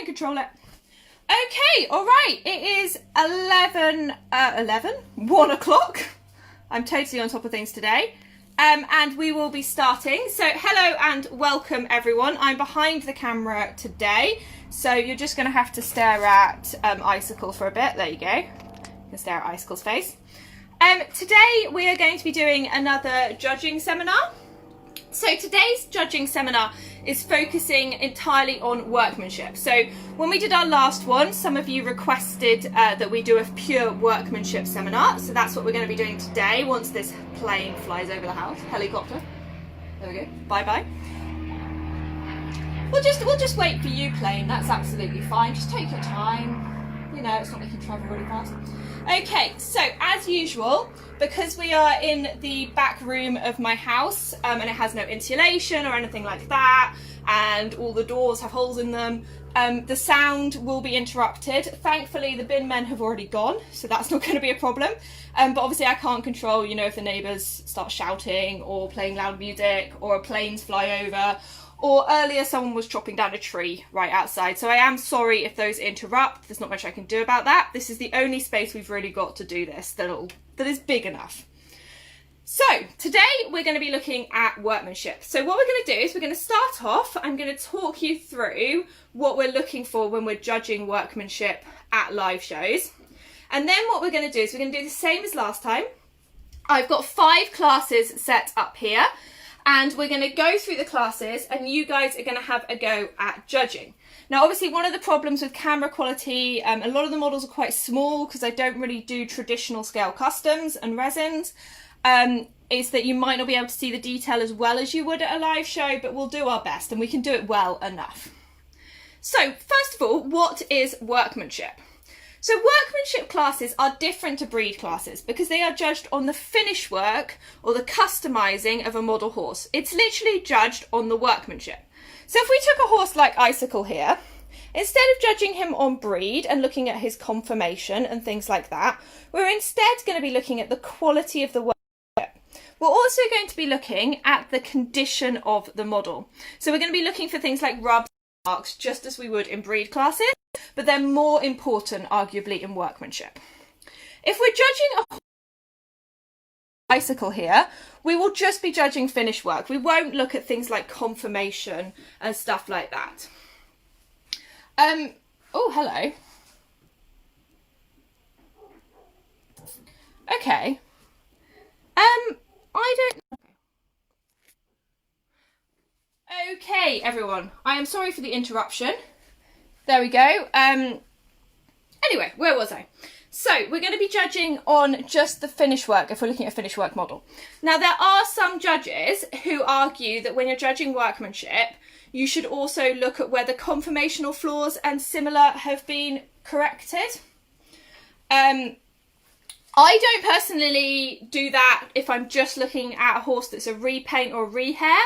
control it. Okay, all right. It is 1 o'clock. I'm totally on top of things today. And we will be starting. So hello and welcome everyone. I'm behind the camera today. So you're just going to have to stare at Icicle for a bit. There you go. You can stare at Icicle's face. Today we are going to be doing another judging seminar. So today's judging seminar is focusing entirely on workmanship. So when we did our last one, some of you requested that we do a pure workmanship seminar. So that's what we're going to be doing today once this plane flies over the house. Helicopter. There we go. Bye-bye. We'll just wait for you, plane. That's absolutely fine. Just take your time. You know, it's not making travel really fast. Okay, so as usual, because we are in the back room of my house and it has no insulation or anything like that, and all the doors have holes in them, the sound will be interrupted. Thankfully, the bin men have already gone, so that's not going to be a problem. But obviously I can't control, you know, if the neighbours start shouting or playing loud music or planes fly over. Or earlier someone was chopping down a tree right outside. So I am sorry if those interrupt. There's not much I can do about that. This is the only space we've really got to do this that is big enough. So today we're going to be looking at workmanship. So what we're going to do is we're going to start off. I'm going to talk you through what we're looking for when we're judging workmanship at live shows. And then what we're going to do is we're going to do the same as last time. I've got 5 classes set up here. And we're going to go through the classes and you guys are going to have a go at judging. Now, obviously, one of the problems with camera quality, a lot of the models are quite small because I don't really do traditional scale customs and resins, is that you might not be able to see the detail as well as you would at a live show, but we'll do our best and we can do it well enough. So, first of all, what is workmanship? So workmanship classes are different to breed classes because they are judged on the finish work or the customising of a model horse. It's literally judged on the workmanship. So if we took a horse like Icicle here, instead of judging him on breed and looking at his conformation and things like that, we're instead going to be looking at the quality of the workmanship. We're also going to be looking at the condition of the model. So we're going to be looking for things like rubs, marks, just as we would in breed classes. But they're more important, arguably, in workmanship. If we're judging a Icicle here, we will just be judging finish work. We won't look at things like conformation and stuff like that. Oh, hello. Okay. I don't... Okay, everyone. I am sorry for the interruption. There we go. Anyway, where was I? So we're going to be judging on just the finish work if we're looking at a finish work model. Now, there are some judges who argue that when you're judging workmanship, you should also look at whether conformational flaws and similar have been corrected. I don't personally do that if I'm just looking at a horse that's a repaint or rehair,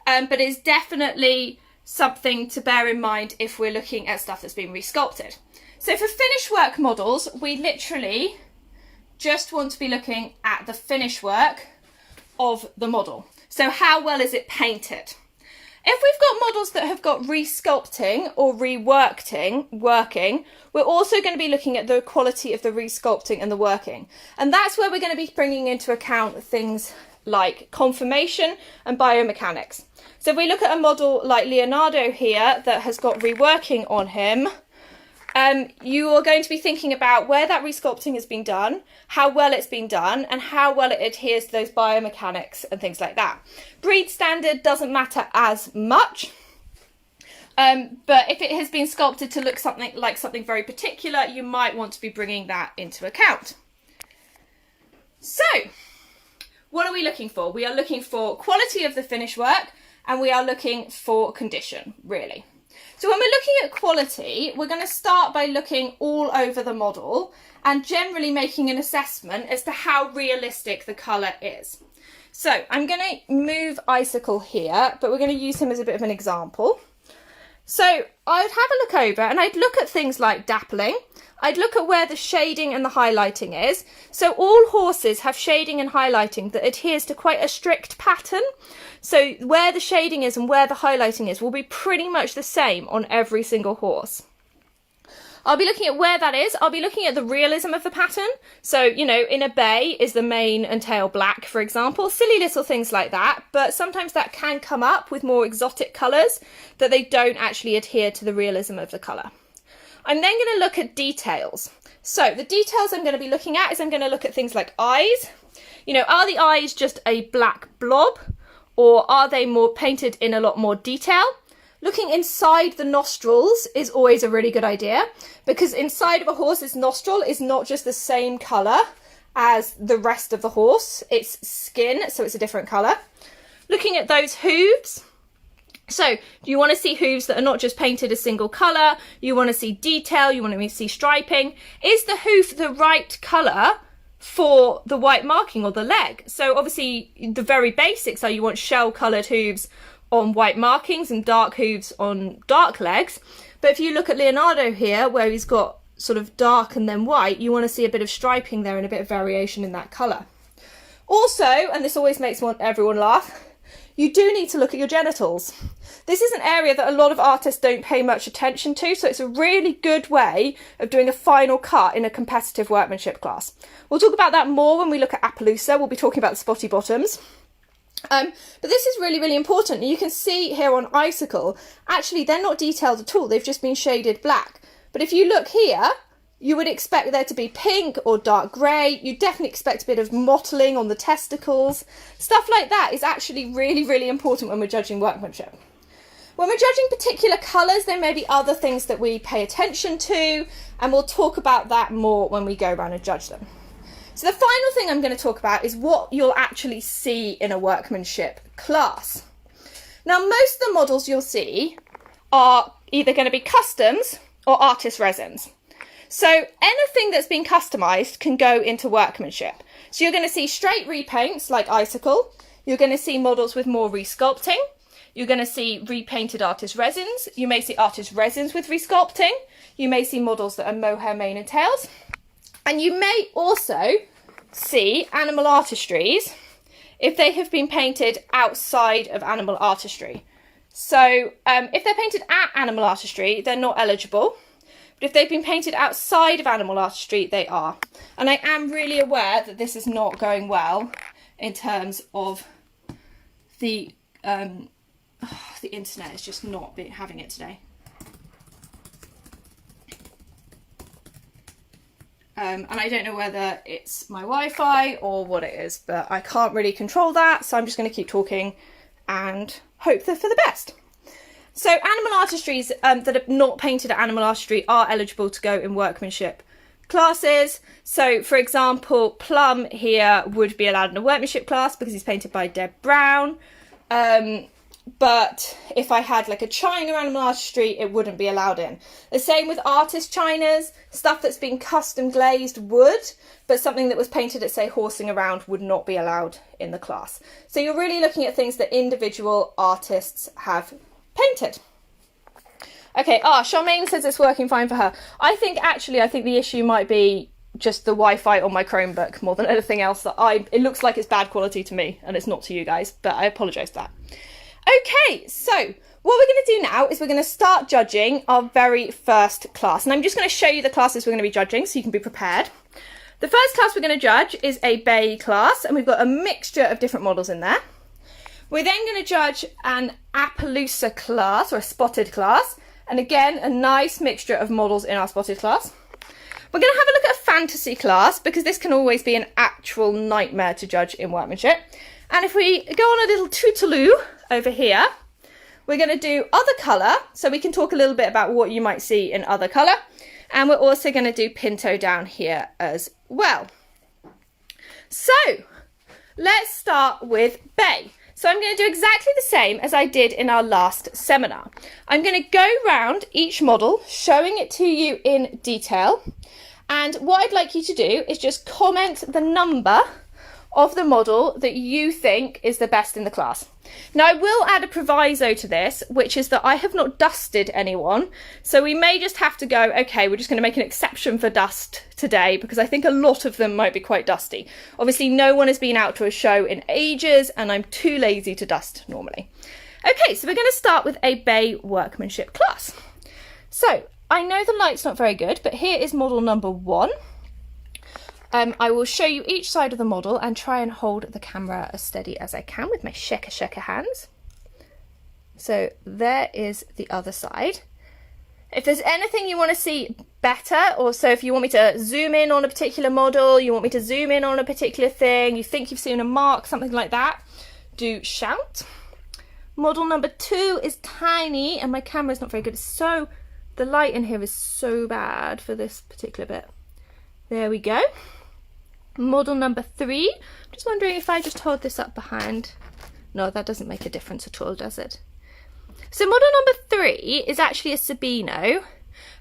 but it's definitely something to bear in mind if we're looking at stuff that's been resculpted. So for finish work models, we literally just want to be looking at the finish work of the model. So how well is it painted? If we've got models that have got resculpting or working, we're also going to be looking at the quality of the resculpting and the working. And that's where we're going to be bringing into account things like conformation and biomechanics. So if we look at a model like Leonardo here that has got reworking on him, you are going to be thinking about where that resculpting has been done, how well it's been done, and how well it adheres to those biomechanics and things like that. Breed standard doesn't matter as much, but if it has been sculpted to look something very particular, you might want to be bringing that into account. So, what are we looking for? We are looking for quality of the finish work, and we are looking for condition, really. So when we're looking at quality, we're going to start by looking all over the model and generally making an assessment as to how realistic the colour is. So I'm going to move Icicle here, but we're going to use him as a bit of an example. So I would have a look over and I'd look at things like dappling. I'd look at where the shading and the highlighting is. So all horses have shading and highlighting that adheres to quite a strict pattern. So where the shading is and where the highlighting is will be pretty much the same on every single horse. I'll be looking at where that is. I'll be looking at the realism of the pattern. So, you know, in a bay, is the mane and tail black, for example? Silly little things like that, but sometimes that can come up with more exotic colours that they don't actually adhere to the realism of the colour. I'm then going to look at details. So the details I'm going to be looking at is I'm going to look at things like eyes. You know, are the eyes just a black blob, or are they more painted in a lot more detail? Looking inside the nostrils is always a really good idea, because inside of a horse's nostril is not just the same colour as the rest of the horse. It's skin, so it's a different colour. Looking at those hooves. So you want to see hooves that are not just painted a single colour. You want to see detail. You want to see striping. Is the hoof the right colour for the white marking or the leg? So obviously the very basics are you want shell coloured hooves on white markings and dark hooves on dark legs. But if you look at Leonardo here, where he's got sort of dark and then white, you want to see a bit of striping there and a bit of variation in that colour. Also, and this always makes everyone laugh, you do need to look at your genitals. This is an area that a lot of artists don't pay much attention to, so it's a really good way of doing a final cut in a competitive workmanship class. We'll talk about that more when we look at Appaloosa. We'll be talking about the spotty bottoms. But this is really, really important. You can see here on Icicle, actually they're not detailed at all. They've just been shaded black. But if you look here, you would expect there to be pink or dark grey. You definitely expect a bit of mottling on the testicles. Stuff like that is actually really, really important when we're judging workmanship. When we're judging particular colours, there may be other things that we pay attention to, and we'll talk about that more when we go around and judge them. So the final thing I'm going to talk about is what you'll actually see in a workmanship class. Now, most of the models you'll see are either going to be customs or artist resins. So anything that's been customised can go into workmanship. So you're going to see straight repaints like Icicle. You're going to see models with more resculpting. You're going to see repainted artist resins. You may see artist resins with resculpting. You may see models that are mohair, mane and tails. And you may also see animal artistries if they have been painted outside of animal artistry. So if they're painted at animal artistry, they're not eligible. But if they've been painted outside of animal artistry, they are. And I am really aware that this is not going well in terms of the internet is just not having it today. And I don't know whether it's my Wi-Fi or what it is, but I can't really control that. So I'm just going to keep talking and hope for the best. So animal artistries that are not painted at animal artistry are eligible to go in workmanship classes. So for example, Plum here would be allowed in a workmanship class because he's painted by Deb Brown. But if I had like a china animal artistry, it wouldn't be allowed in. The same with artist chinas. Stuff that's been custom glazed would, but something that was painted at, say, horsing around would not be allowed in the class. So you're really looking at things that individual artists have painted. Okay, Charmaine says it's working fine for her. I think the issue might be just the Wi-Fi on my Chromebook more than anything else. It looks like it's bad quality to me, and it's not to you guys, but I apologise for that. Okay, so what we're going to do now is we're going to start judging our very first class. And I'm just going to show you the classes we're going to be judging so you can be prepared. The first class we're going to judge is a bay class, and we've got a mixture of different models in there. We're then going to judge an Appaloosa class, or a spotted class. And again, a nice mixture of models in our spotted class. We're going to have a look at a fantasy class, because this can always be an actual nightmare to judge in workmanship. And if we go on a little tootaloo over here, we're going to do other colour, so we can talk a little bit about what you might see in other colour. And we're also going to do Pinto down here as well. So let's start with bay. So I'm going to do exactly the same as I did in our last seminar. I'm going to go round each model, showing it to you in detail. And what I'd like you to do is just comment the number of the model that you think is the best in the class. Now, I will add a proviso to this, which is that I have not dusted anyone. So we may just have to go, okay, we're just going to make an exception for dust today, because I think a lot of them might be quite dusty. Obviously, no one has been out to a show in ages, and I'm too lazy to dust normally. Okay, so we're going to start with a bay workmanship class. So I'm I know the light's not very good, but here is model number 1. I will show you each side of the model and try and hold the camera as steady as I can with my shaker hands. So there is the other side. If there's anything you want to see better, or so if you want me to zoom in on a particular model, you want me to zoom in on a particular thing, you think you've seen a mark, something like that, do shout. Model number 2 is tiny and my camera's not very good. The light in here is so bad for this particular bit. There we go. Model number 3, I'm just wondering if I just hold this up behind. No, that doesn't make a difference at all, does it? So model number 3 is actually a Sabino,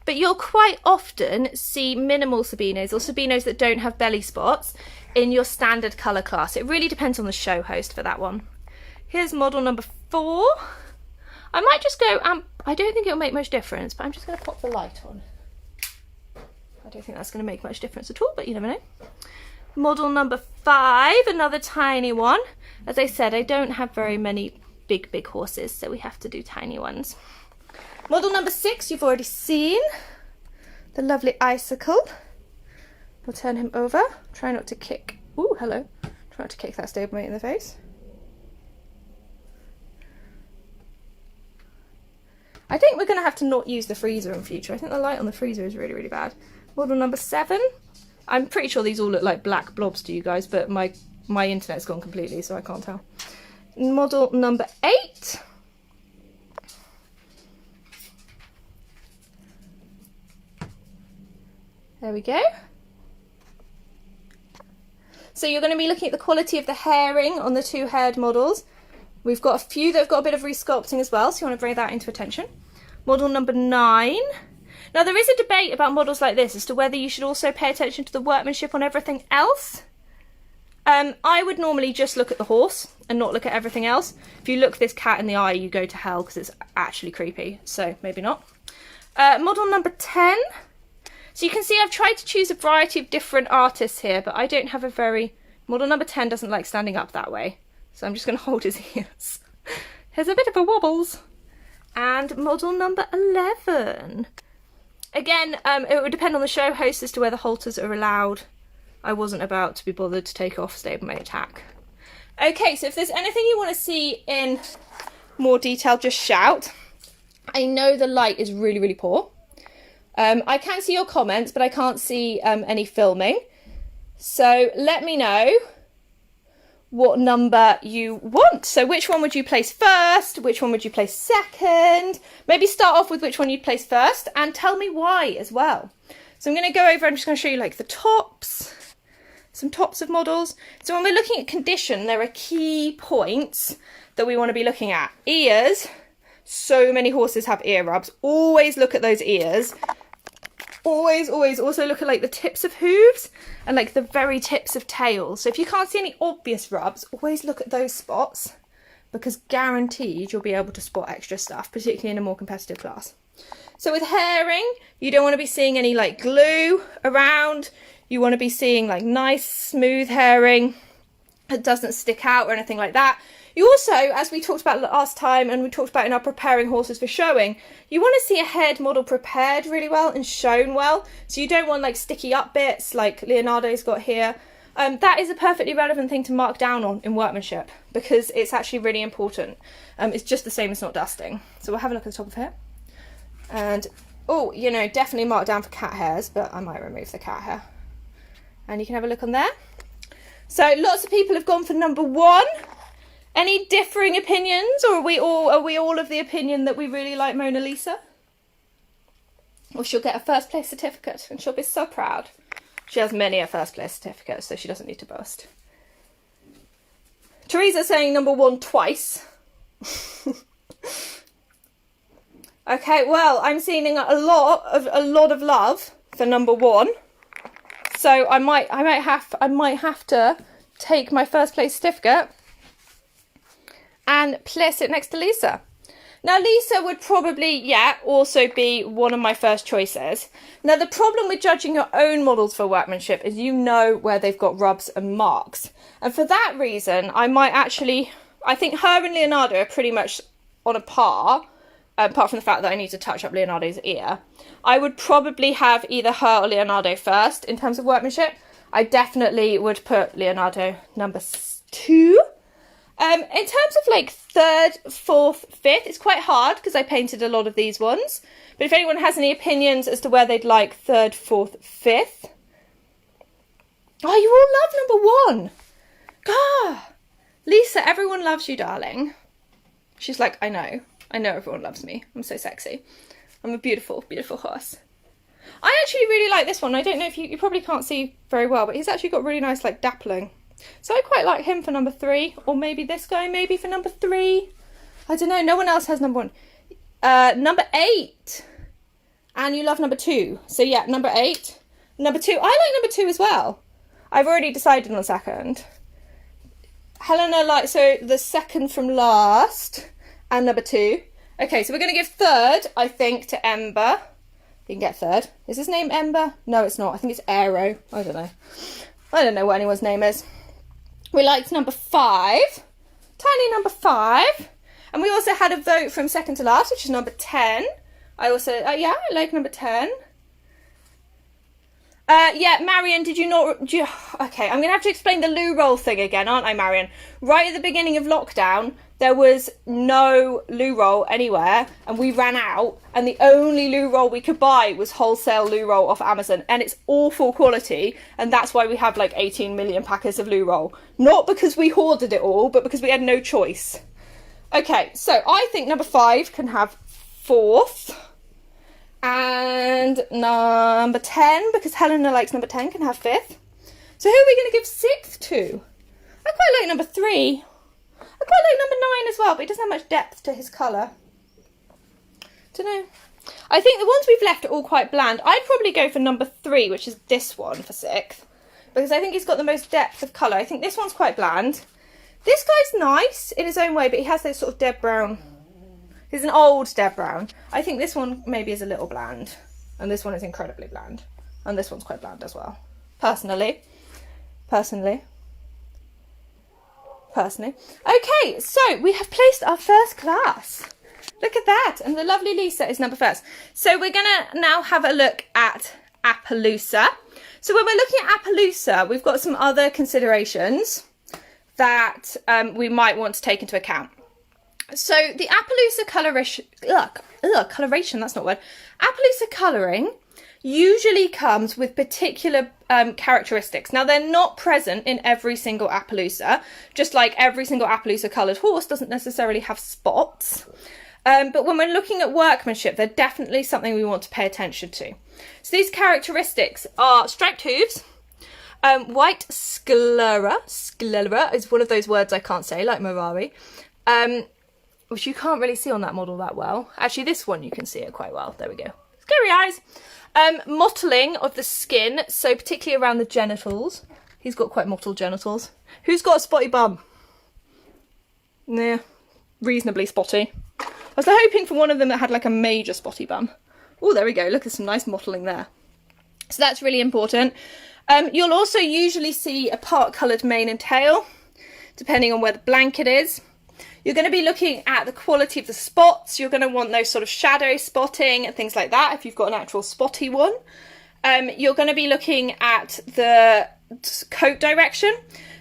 but you'll quite often see minimal Sabinos or Sabinos that don't have belly spots in your standard colour class. It really depends on the show host for that one. Here's model number 4. I might just go, I don't think it'll make much difference, but I'm just going to pop the light on. I don't think that's going to make much difference at all, but you never know. Model number 5, another tiny one. As I said, I don't have very many big horses, so we have to do tiny ones. Model number 6 you've already seen, the lovely icicle. We'll turn him over, try not to kick, ooh, hello, try not to kick that stablemate in the face. I think we're going to have to not use the freezer in future. I think the light on the freezer is really bad. Model number 7, I'm pretty sure these all look like black blobs to you guys, but my internet's gone completely, so I can't tell. Model number 8. There we go. So you're going to be looking at the quality of the hairing on the 2 haired models. We've got a few that have got a bit of resculpting as well, so you want to bring that into attention. Model number 9. Now there is a debate about models like this as to whether you should also pay attention to the workmanship on everything else. I would normally just look at the horse and not look at everything else. If you look this cat in the eye, you go to hell because it's actually creepy, so maybe not. Model number 10. So you can see I've tried to choose a variety of different artists here, but I don't have a very... Model number 10 doesn't like standing up that way, so I'm just going to hold his ears. There's a bit of a wobbles. And model number 11. Again, it would depend on the show host as to whether halters are allowed. I wasn't about to be bothered to take off stablemate attack. Okay, so if there's anything you want to see in more detail, just shout. I know the light is really poor. I can see your comments, but I can't see any filming. So let me know what number you want. So which one would you place first? Which one would you place second? Maybe start off with which one you'd place first and tell me why as well. So I'm going to go over, I'm just going to show you like the tops, some tops of models. So when we're looking at condition, there are key points that we want to be looking at. Ears, so many horses have ear rubs. Always look at those ears. Always also look at like the tips of hooves and like the very tips of tails. So if you can't see any obvious rubs, always look at those spots because guaranteed you'll be able to spot extra stuff, particularly in a more competitive class. So with hairing, you don't want to be seeing any like glue around. You want to be seeing like nice smooth hairing that doesn't stick out or anything like that. You also, as we talked about last time and we talked about in our preparing horses for showing, you want to see a haired model prepared really well and shown well. So you don't want like sticky up bits like Leonardo's got here. That is a perfectly relevant thing to mark down on in workmanship because it's actually really important. It's just the same as not dusting. So we'll have a look at the top of here. And, oh, you know, definitely mark down for cat hairs, but I might remove the cat hair. And you can have a look on there. So lots of people have gone for number 1. Any differing opinions, or are we all of the opinion that we really like Mona Lisa? Or she'll get a first place certificate and she'll be so proud. She has many a first place certificate, so she doesn't need to boast. Teresa's saying number 1 twice. Okay, well, I'm seeing a lot of love for number 1. So I might have to take my first place certificate and place it next to Lisa. Now Lisa would probably, also be one of my first choices. Now the problem with judging your own models for workmanship is you know where they've got rubs and marks. And for that reason, I think her and Leonardo are pretty much on a par apart from the fact that I need to touch up Leonardo's ear. I would probably have either her or Leonardo first in terms of workmanship. I definitely would put Leonardo number 2. In terms of like 3rd, 4th, 5th, it's quite hard because I painted a lot of these ones. But if anyone has any opinions as to where they'd like 3rd, 4th, 5th. Oh, you all love number 1. God. Lisa, everyone loves you, darling. She's like, I know everyone loves me. I'm so sexy. I'm a beautiful, beautiful horse. I actually really like this one. I don't know if you probably can't see very well, but he's actually got really nice like dappling. So I quite like him for number 3, or maybe this guy maybe for number 3. I don't know. No one else has number 1. Number 8. And you love number 2. So yeah, number 8. Number 2. I like number 2 as well. I've already decided on the second. Helena likes, so the second from last, and number 2. Okay, so we're going to give 3rd, I think, to Ember. You can get 3rd. Is his name Ember? No, it's not. I think it's Aero. I don't know. I don't know what anyone's name is. We liked number 5. Tiny number 5. And we also had a vote from second to last, which is number 10. I also, yeah, I like number 10. Yeah, Marion, did you not... okay, I'm going to have to explain the loo roll thing again, aren't I, Marion? Right at the beginning of lockdown, there was no loo roll anywhere, and we ran out, and the only loo roll we could buy was wholesale loo roll off Amazon, and it's awful quality, and that's why we have like 18 million packets of loo roll. Not because we hoarded it all, but because we had no choice. Okay, so I think number 5 can have 4th. And number 10, because Helena likes number 10, can have 5th. So who are we going to give 6th to? I quite like number 3. I quite like number 9 as well, but he doesn't have much depth to his colour. Don't know. I think the ones we've left are all quite bland. I'd probably go for number 3, which is this one, for 6th. Because I think he's got the most depth of colour. I think this one's quite bland. This guy's nice in his own way, but he has those sort of dead brown... He's an old Deb Brown. I think this one maybe is a little bland. And this one is incredibly bland. And this one's quite bland as well. Personally. Okay, so we have placed our first class. Look at that. And the lovely Lisa is number 1st. So we're going to now have a look at Appaloosa. So when we're looking at Appaloosa, we've got some other considerations that we might want to take into account. So the Appaloosa coloration, that's not a word. Appaloosa colouring usually comes with particular characteristics. Now, they're not present in every single Appaloosa, just like every single Appaloosa coloured horse doesn't necessarily have spots. But when we're looking at workmanship, they're definitely something we want to pay attention to. So these characteristics are striped hooves, white sclera is one of those words I can't say, like Mirari, which you can't really see on that model that well. Actually, this one you can see it quite well. There we go. Scary eyes. Mottling of the skin, so particularly around the genitals. He's got quite mottled genitals. Who's got a spotty bum? Nah, reasonably spotty. I was hoping for one of them that had like a major spotty bum. Oh, there we go. Look at some nice mottling there. So that's really important. You'll also usually see a part-coloured mane and tail, depending on where the blanket is. You're going to be looking at the quality of the spots. You're going to want those sort of shadow spotting and things like that if you've got an actual spotty one. You're going to be looking at the coat direction.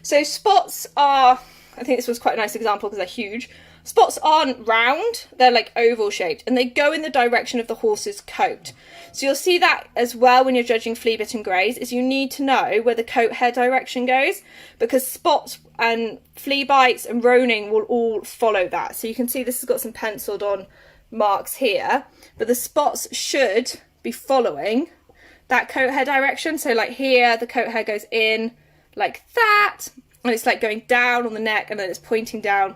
So spots are, I think this was quite a nice example because they're huge. Spots aren't round, they're like oval shaped and they go in the direction of the horse's coat. So you'll see that as well when you're judging flea bitten greys, is you need to know where the coat hair direction goes, because spots and flea bites and roaning will all follow that. So you can see this has got some penciled on marks here, but the spots should be following that coat hair direction. So like here, the coat hair goes in like that, and it's like going down on the neck and then it's pointing down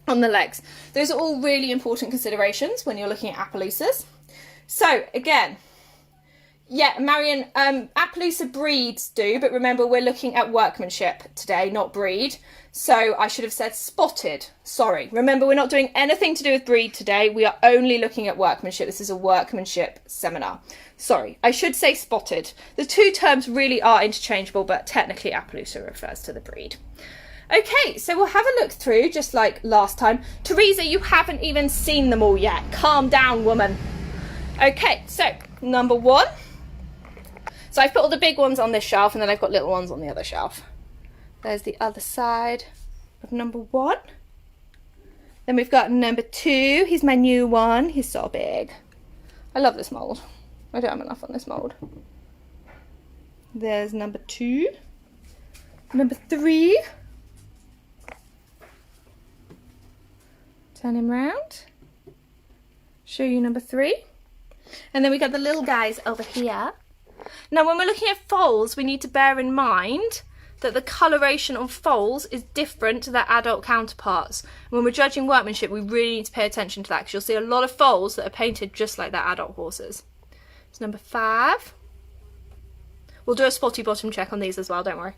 on the legs. Those are all really important considerations when you're looking at Appaloosas. So again, yeah, Marion, Appaloosa breeds do, but remember we're looking at workmanship today, not breed. So I should have said spotted, sorry. Remember, we're not doing anything to do with breed today. We are only looking at workmanship. This is a workmanship seminar. Sorry, I should say spotted. The two terms really are interchangeable, but technically Appaloosa refers to the breed. Okay, so we'll have a look through just like last time. Teresa, you haven't even seen them all yet. Calm down, woman. Okay, so number 1. So I've put all the big ones on this shelf and then I've got little ones on the other shelf. There's the other side of number 1. Then we've got number 2. He's my new one. He's so big. I love this mould. I don't have enough on this mould. There's number 2. Number 3. Turn him round. Show you number 3. And then we got the little guys over here. Now when we're looking at foals, we need to bear in mind that the coloration of foals is different to their adult counterparts. When we're judging workmanship, we really need to pay attention to that, because you'll see a lot of foals that are painted just like their adult horses. It's number 5. We'll do a spotty bottom check on these as well, don't worry.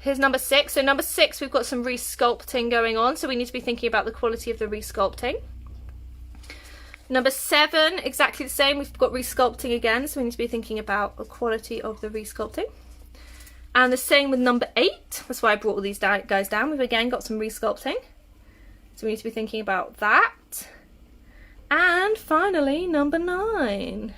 Here's number 6. So number 6, we've got some resculpting going on, so we need to be thinking about the quality of the resculpting. Number 7, exactly the same. We've got resculpting again, so we need to be thinking about the quality of the resculpting. And the same with number 8. That's why I brought all these guys down. We've again got some resculpting, so we need to be thinking about that. And finally, number 9.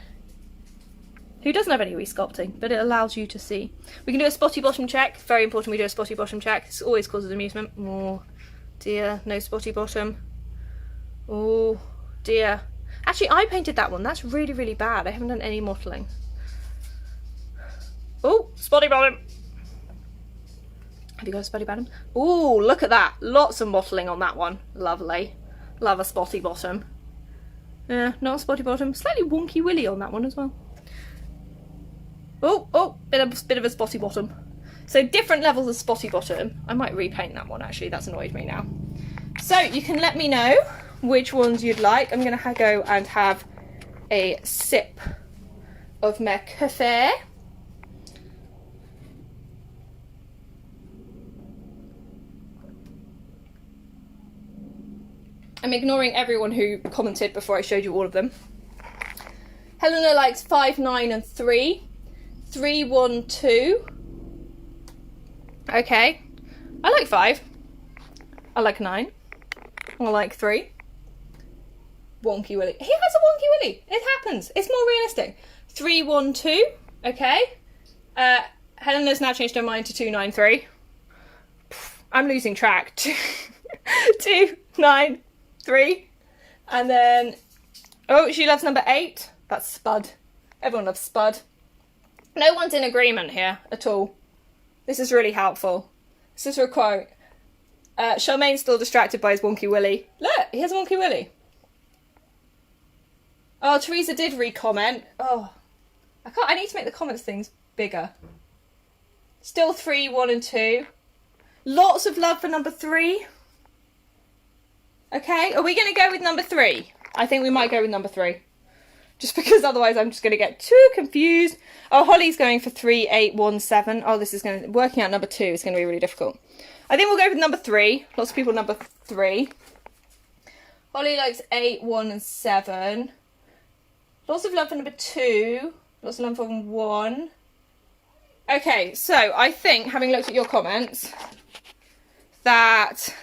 Who doesn't have any resculpting, but it allows you to see. We can do a spotty bottom check. Very important we do a spotty bottom check. This always causes amusement. Oh dear, no spotty bottom. Oh dear. Actually, I painted that one. That's really, really bad. I haven't done any mottling. Oh, spotty bottom. Have you got a spotty bottom? Oh, look at that. Lots of mottling on that one. Lovely. Love a spotty bottom. Yeah, not a spotty bottom. Slightly wonky willy on that one as well. Oh, bit of a spotty bottom. So different levels of spotty bottom. I might repaint that one actually, that's annoyed me now. So you can let me know which ones you'd like. I'm going to go and have a sip of my coffee. I'm ignoring everyone who commented before I showed you all of them. Helena likes 5, 9 and 3. 3, 1, 2. Okay. I like 5. I like 9. I like 3. Wonky Willy. He has a wonky Willy. It happens. It's more realistic. 3, 1, 2. Okay. Helena's now changed her mind to 2, 9, 3. I'm losing track. 2, 9, 3. And then, oh, she loves number 8. That's Spud. Everyone loves Spud. No one's in agreement here at all. This is really helpful. This is a quote. Charmaine's still distracted by his wonky willy. Look, he has a wonky willy. Oh, Teresa did re-comment. Oh, I need to make the comments things bigger. Still 3, 1 and 2. Lots of love for number 3. Okay, are we going to go with number 3? I think we might go with number 3. Just because otherwise I'm just going to get too confused. Oh, Holly's going for 3, 8, 1, 7. Oh, this is going to... Working out number 2 is going to be really difficult. I think we'll go with number 3. Lots of people number 3. Holly likes 8, 1 and 7. Lots of love for number 2. Lots of love for 1. Okay, so I think, having looked at your comments, that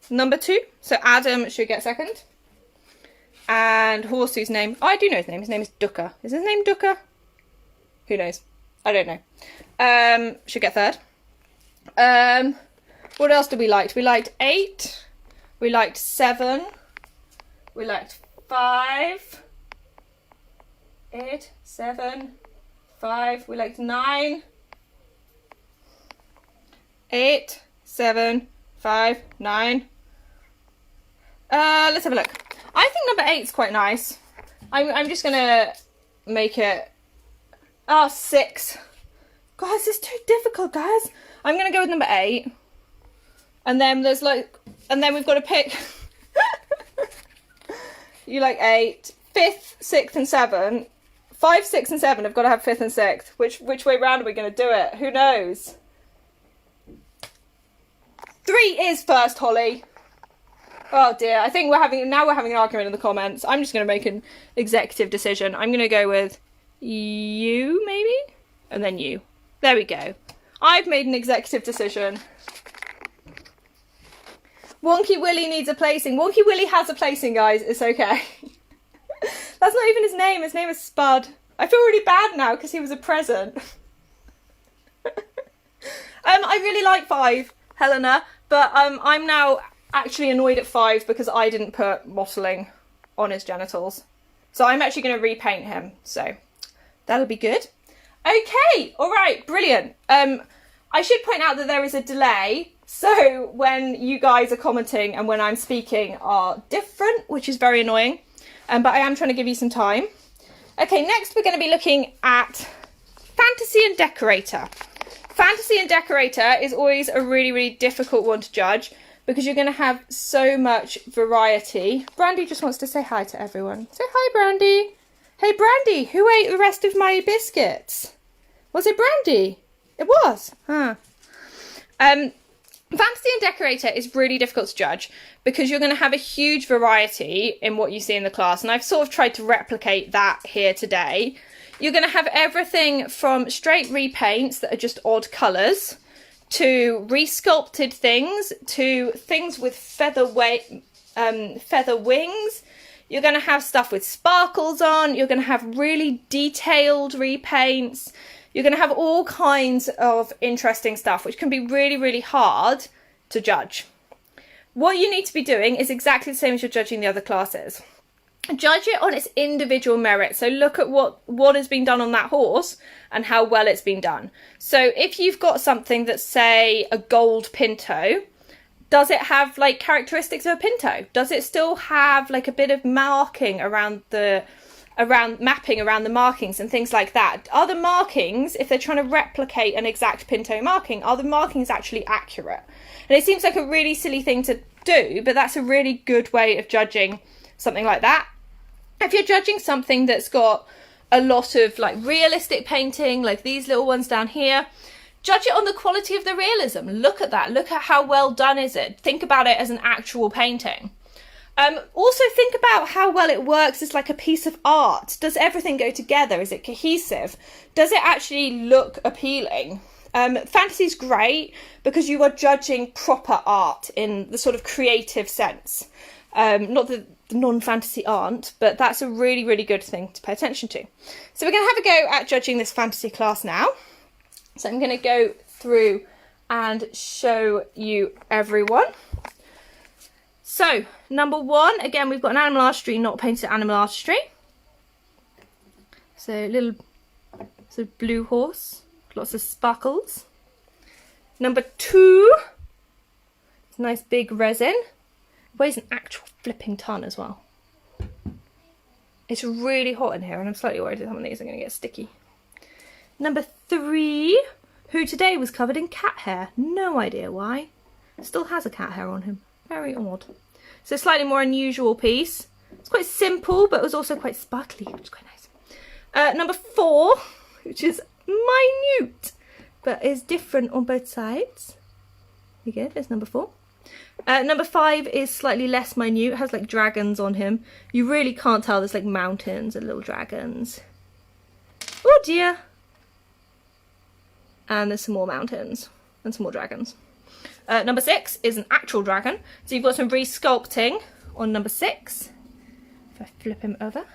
number 2, so Adam should get second. And horse whose name, oh, I do know his name is Ducker. Is his name Ducker? Who knows? I don't know. Should get third. What else did we like? We liked 8. We liked 7. We liked 5. 8, 7, 5. We liked 9. 8, 7, 5, 9. Let's have a look. I think number 8 is quite nice. I'm just gonna make it. Oh, 6. Guys, this is too difficult, guys. I'm gonna go with number 8. And then there's like, and then we've got to pick. You like 8, 5th, 6th, and 7. 5, 6, and 7 have got to have 5th and 6th. Which way round are we gonna do it? Who knows? 3 is first, Holly. Oh dear, I think we're having an argument in the comments. I'm just going to make an executive decision. I'm going to go with you, maybe? And then you. There we go. I've made an executive decision. Wonky Willy needs a placing. Wonky Willy has a placing, guys. It's okay. That's not even his name. His name is Spud. I feel really bad now because he was a present. I really like 5, Helena, but I'm now actually annoyed at 5 because I didn't put mottling on his genitals. So I'm actually going to repaint him. So that'll be good. Okay, all right, brilliant. I should point out that there is a delay. So when you guys are commenting and when I'm speaking are different, which is very annoying. But I am trying to give you some time. Okay, next we're going to be looking at Fantasy and Decorator. Fantasy and Decorator is always a really, really difficult one to judge because you're going to have so much variety. Brandy just wants to say hi to everyone. Say hi, Brandy. Hey, Brandy, who ate the rest of my biscuits? Was it Brandy? It was. Huh. Fantasy and Decorator is really difficult to judge because you're going to have a huge variety in what you see in the class. And I've sort of tried to replicate that here today. You're going to have everything from straight repaints that are just odd colours to resculpted things to things with feather wings. You're going to have stuff with sparkles on. You're going to have really detailed repaints. You're going to have all kinds of interesting stuff, which can be really, really hard to judge. What you need to be doing is exactly the same as you're judging the other classes. Judge it on its individual merit. So look at what has been done on that horse and how well it's been done. So if you've got something that's, say, a gold pinto, does it have like characteristics of a pinto? Does it still have like a bit of marking around the markings and things like that? Are the markings, if they're trying to replicate an exact pinto marking, are the markings actually accurate? And it seems like a really silly thing to do, but that's a really good way of judging something like that. If you're judging something that's got a lot of like realistic painting, like these little ones down here, judge it on the quality of the realism. Look at that. Look at how well done is it. Think about it as an actual painting. Also think about how well it works as like a piece of art. Does everything go together? Is it cohesive? Does it actually look appealing? Fantasy's great because you are judging proper art in the sort of creative sense. Not that the non-fantasy aren't, but that's a really, really good thing to pay attention to. So we're going to have a go at judging this fantasy class now. So I'm going to go through and show you everyone. So, number 1, again, we've got an animal artistry, not painted animal artistry. So, little sort of blue horse, lots of sparkles. Number 2, nice big resin. It weighs an actual flipping ton as well. It's really hot in here and I'm slightly worried that some of these are going to get sticky. Number 3, who today was covered in cat hair. No idea why. Still has a cat hair on him. Very odd. So a slightly more unusual piece. It's quite simple, but it was also quite sparkly, which is quite nice. Number 4, which is minute, but is different on both sides. There you go, there's number 4. Number 5 is slightly less minute, it has like dragons on him. You really can't tell, there's like mountains and little dragons. Oh dear. And there's some more mountains and some more dragons. Number 6 is an actual dragon. So you've got some resculpting on number 6. If I flip him over.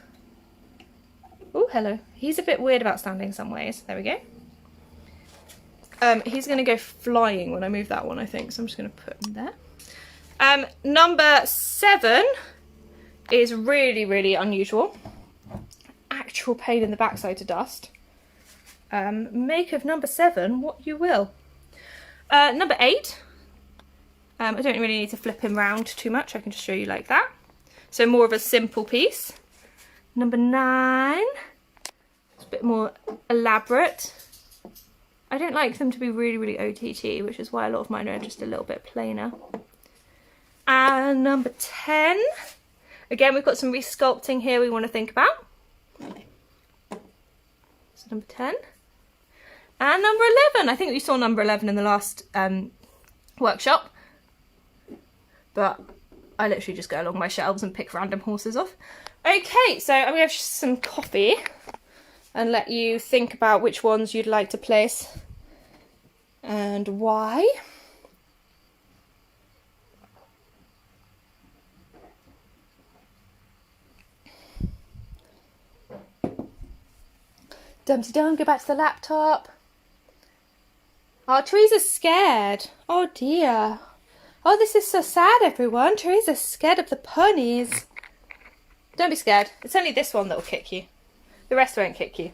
Oh, hello. He's a bit weird about standing some ways. There we go. He's going to go flying when I move that one, I think. So I'm just going to put him there. Number 7 is really, really unusual. Actual pain in the backside to dust. Make of number 7 what you will. Number 8. I don't really need to flip him round too much. I can just show you like that. So more of a simple piece. Number 9. It's a bit more elaborate. I don't like them to be really, really OTT, which is why a lot of mine are just a little bit plainer. And number 10. Again, we've got some resculpting here we want to think about. So number 10. And number 11. I think we saw number 11 in the last workshop. But I literally just go along my shelves and pick random horses off. Okay, so I'm going to have some coffee and let you think about which ones you'd like to place and why. Dum-de-dum, go back to the laptop. Oh, Teresa's scared. Oh dear. Oh, this is so sad, everyone. Teresa's scared of the ponies. Don't be scared. It's only this one that will kick you. The rest won't kick you.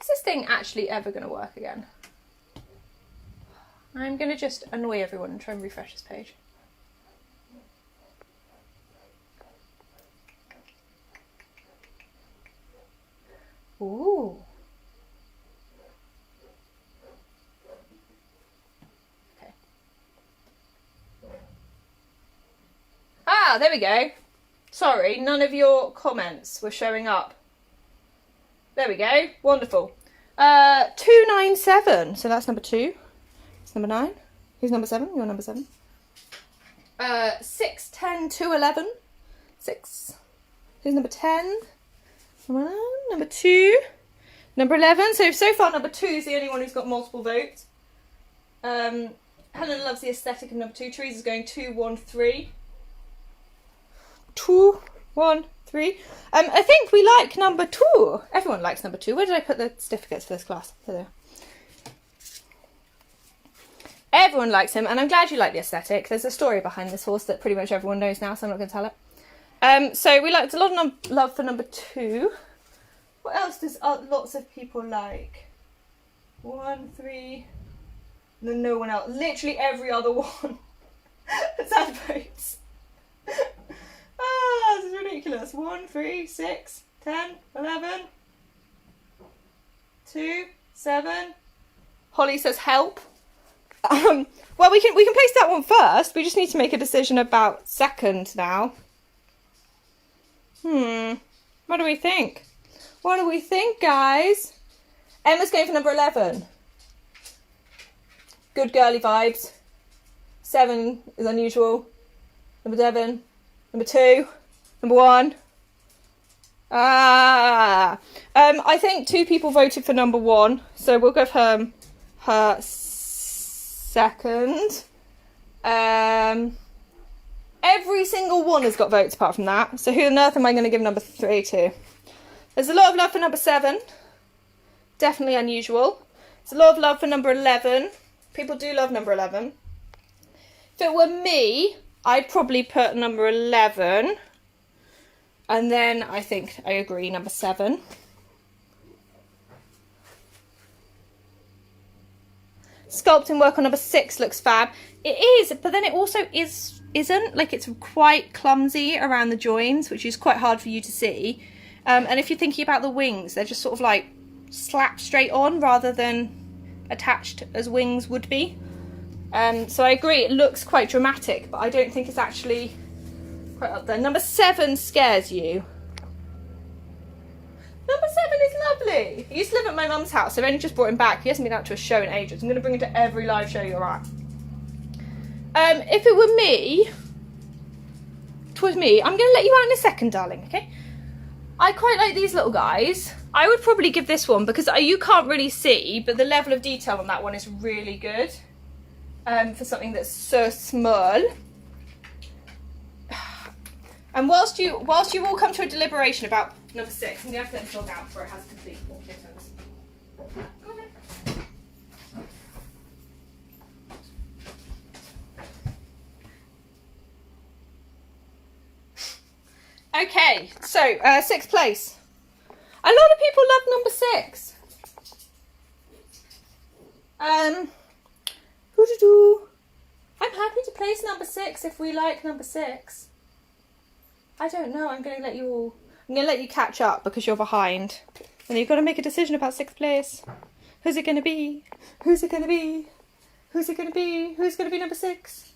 Is this thing actually ever going to work again? I'm going to just annoy everyone and try and refresh this page. Ooh. Okay. Ah, there we go. Sorry, none of your comments were showing up. There we go. Wonderful. 297. So that's number 2. It's number 9. Who's number 7? You're number 7. 6, 10, 2, 11. 6. Who's number 10? Number 9. Number 2. Number 11. So far number 2 is the only one who's got multiple votes. Helen loves the aesthetic of number 2. Teresa's going 2, 1, 3. 2, 1, 3. I think we like number 2. Everyone likes number 2. Where did I put the certificates for this class? There. Everyone likes him, and I'm glad you like the aesthetic. There's a story behind this horse that pretty much everyone knows now, so I'm not going to tell it. So we liked a lot of love for number 2. What else does lots of people like? 1, 3. No one else. Literally every other one has had votes. Ah, this is ridiculous. 1, 3, 6, 10, 11, 2, 7. Holly says help. Well, we can place that one first. We just need to make a decision about second now. What do we think? What do we think, guys? Emma's going for number 11. Good girly vibes. 7 is unusual. Number 7. Number 2. Number 1. I think 2 people voted for number 1, so we'll give her second. Every single one has got votes apart from that. So who on earth am I going to give number 3 to? There's a lot of love for number 7. Definitely unusual. There's a lot of love for number 11. People do love number 11. If it were me, I'd probably put number 11. And then I think I agree, number 7. Sculpting work on number 6 looks fab. It is, but then it also isn't. Like, it's quite clumsy around the joins, which is quite hard for you to see. And if you're thinking about the wings, they're just sort of like slapped straight on rather than attached as wings would be. So I agree, it looks quite dramatic, but I don't think it's actually quite up there. Number 7 scares you. Number 7 is lovely. He used to live at my mum's house. I've only just brought him back. He hasn't been out to a show in ages. I'm going to bring him to every live show you're at. If it were me, I'm going to let you out in a second, darling, okay? I quite like these little guys. I would probably give this one because you can't really see, but the level of detail on that one is really good for something that's so small. And whilst you all come to a deliberation about number 6, I'm going to have to let the dog out before it has complete kittens. Go ahead. Okay, so 6th place. A lot of people love number 6. I'm happy to place number 6 if we like number 6. I don't know. I'm going to let you catch up because you're behind. And you've got to make a decision about 6th place. Who's it going to be? Who's it going to be? Who's it going to be? Who's going to be number 6?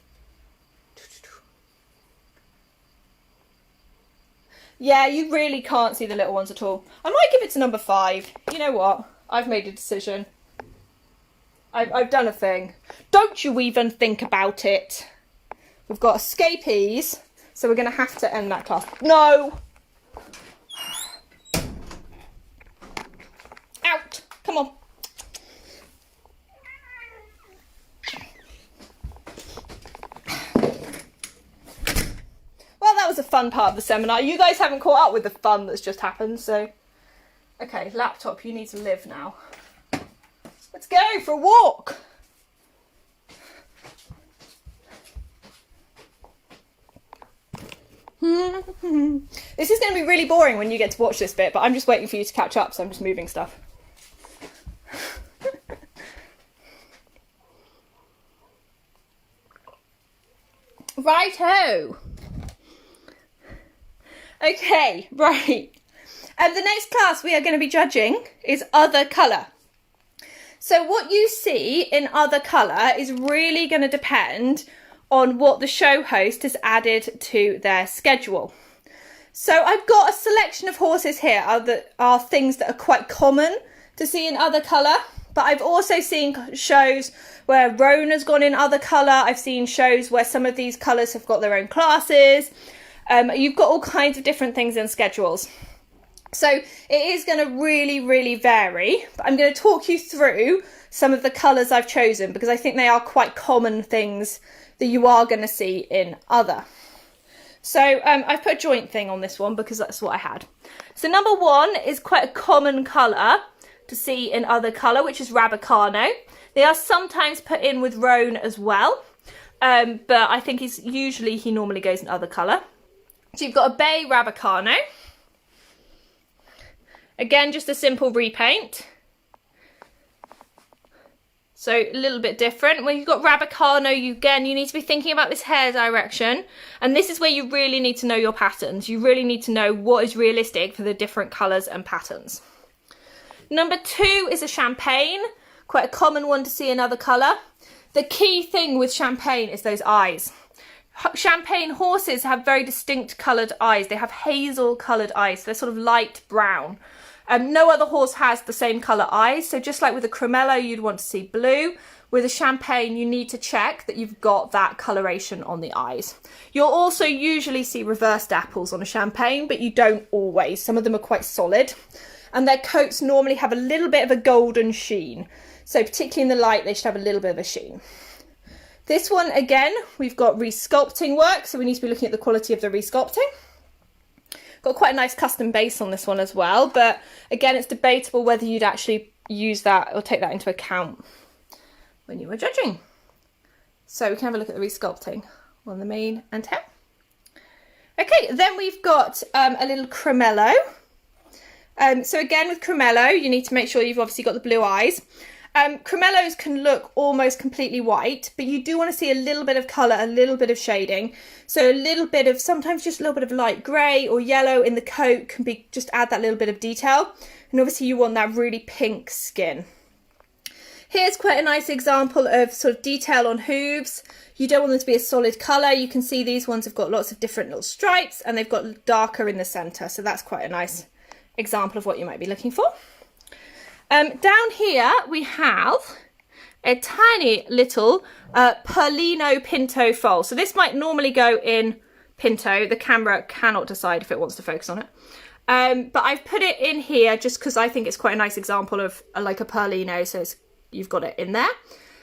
Yeah, you really can't see the little ones at all. I might give it to number 5. You know what? I've made a decision. I've done a thing. Don't you even think about it. We've got escapees, so we're going to have to end that class. No! Out! Come on. Well, that was a fun part of the seminar. You guys haven't caught up with the fun that's just happened, so... Okay, laptop, you need to live now. Let's go for a walk. This is going to be really boring when you get to watch this bit, but I'm just waiting for you to catch up, so I'm just moving stuff. Righto. Okay, right. And the next class we are going to be judging is other colour. So what you see in other colour is really going to depend on what the show host has added to their schedule. So I've got a selection of horses here that are things that are quite common to see in other colour, but I've also seen shows where roan has gone in other colour. I've seen shows where some of these colours have got their own classes. You've got all kinds of different things in schedules. So it is going to really vary, but I'm going to talk you through some of the colours I've chosen because I think they are quite common things that you are going to see in other. So I've put a joint thing on this one because that's what I had. So number one is quite a common colour to see in other colour, which is Rabicano. They are sometimes put in with roan as well, but I think he normally goes in other colour. So you've got a Bay Rabicano. Again, just a simple repaint. So a little bit different. When you've got Rabicano, you need to be thinking about this hair direction. And this is where you really need to know your patterns. You really need to know what is realistic for the different colours and patterns. Number two is a Champagne. Quite a common one to see in other colour. The key thing with Champagne is those eyes. Champagne horses have very distinct coloured eyes. They have hazel coloured eyes. They're sort of light brown. No other horse has the same colour eyes. So just like with a Cremello, you'd want to see blue. With a Champagne, you need to check that you've got that coloration on the eyes. You'll also usually see reversed apples on a Champagne, but you don't always. Some of them are quite solid. And their coats normally have a little bit of a golden sheen. So particularly in the light, they should have a little bit of a sheen. This one, again, we've got resculpting work, so we need to be looking at the quality of the resculpting. Got quite a nice custom base on this one as well, but again, it's debatable whether you'd actually use that or take that into account when you were judging. So we can have a look at the resculpting on the mane and tail. Okay, then we've got a little Cremello. So again, with Cremello, you need to make sure you've obviously got the blue eyes. Cremellos can look almost completely white, but you do want to see a little bit of colour, a little bit of shading. So a little bit of, sometimes just a little bit of light grey or yellow in the coat can be, just add that little bit of detail. And obviously you want that really pink skin. Here's quite a nice example of sort of detail on hooves. You don't want them to be a solid colour. You can see these ones have got lots of different little stripes and they've got darker in the centre. So that's quite a nice example of what you might be looking for. Down here we have a tiny little Perlino Pinto foal. So this might normally go in Pinto. The camera cannot decide if it wants to focus on it. But I've put it in here just because I think it's quite a nice example of like a Perlino. So you've got it in there.